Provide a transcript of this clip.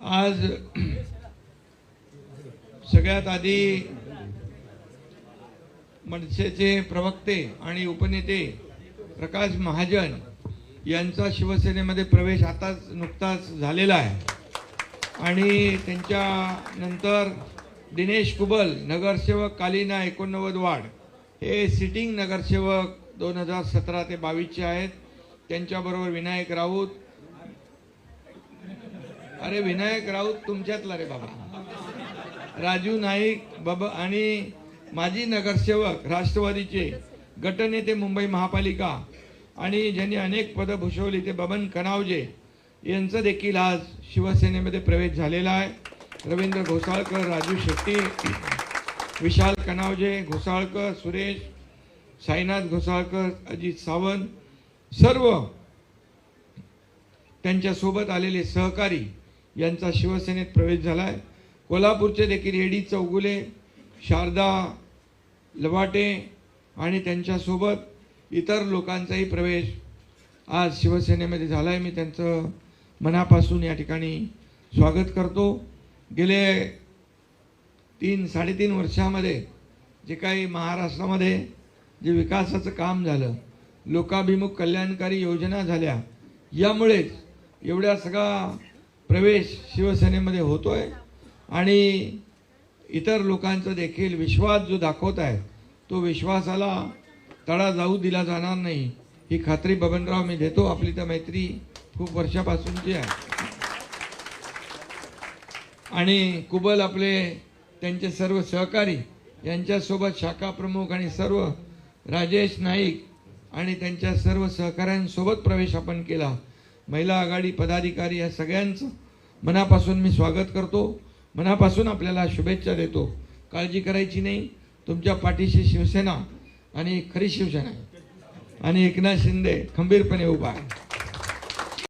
आज सगळ्यात आधी मनसेचे प्रवक्ते आणि उपनेते प्रकाश महाजन यांचा शिवसेनेमध्ये प्रवेश आताच नुकताच झालेला आहे आणि त्यांच्या नंतर दिनेश कुबल नगरसेवक कालिना 89 वार्ड हे सिटिंग नगरसेवक 2017 ते 22 चे आहेत। त्यांच्याबरोबर विनायक राऊत, अरे विनायक राऊत तुमच्यातला रे बाबा, राजू नाईक बाबा आणि माजी नगरसेवक राष्ट्रवादीचे गटनेते मुंबई महापालिका आणि ज्यांनी अनेक पद भूषवली ते बबन कनावजे यांचा देखील आज शिवसेनेमध्ये प्रवेश झालेला आहे। रवींद्र घोसाळकर, राजू शेट्टी, विशाल कनावजे, घोसाळकर, सुरेश, साईनाथ घोसाळकर, अजित सावंत, सर्व त्यांच्या सोबत आलेले सहकारी यांचा शिवसेनेत प्रवेश झालाय। कोल्हापूरचे देखील एडी चौगुले, शारदा लवाटे आणि त्यांच्या सोबत इतर लोकांचाही प्रवेश आज शिवसेनेमध्ये झालाय। मी त्यांचं मनापासून या ठिकाणी स्वागत करतो। गेले 3-3.5 वर्षामध्ये जे काही महाराष्ट्रामध्ये जे विकासाचं काम झालं, लोकाभिमुख कल्याणकारी योजना झाल्या, यामुळेच एवढा सगळा प्रवेश शिवसेनेमध्ये होतोय आणि इतर लोकांचा देखील विश्वास जो दाखवत आहे तो विश्वासाला तडा जाऊ दिला जाणार नाही ही खात्री बबनराव मी देतो। आपली तर मैत्री खूप वर्षापासूनची आहे आणि कुबल आपले त्यांचे सर्व सहकारी यांच्यासोबत शाखा प्रमुख आणि सर्व राजेश नाईक आणि त्यांच्या सर्व सहकाऱ्यांसोबत प्रवेश आपण केला। महिला आघाडी पदाधिकारी या सगळ्यांचं मनापासून मी स्वागत करतो, मनापासून आपल्याला शुभेच्छा देतो। काळजी करायची नाही, तुमच्या पाठीशी शिवसेना आणि खरी शिवसेना आणि एकनाथ शिंदे खंबीरपणे उभा आहे।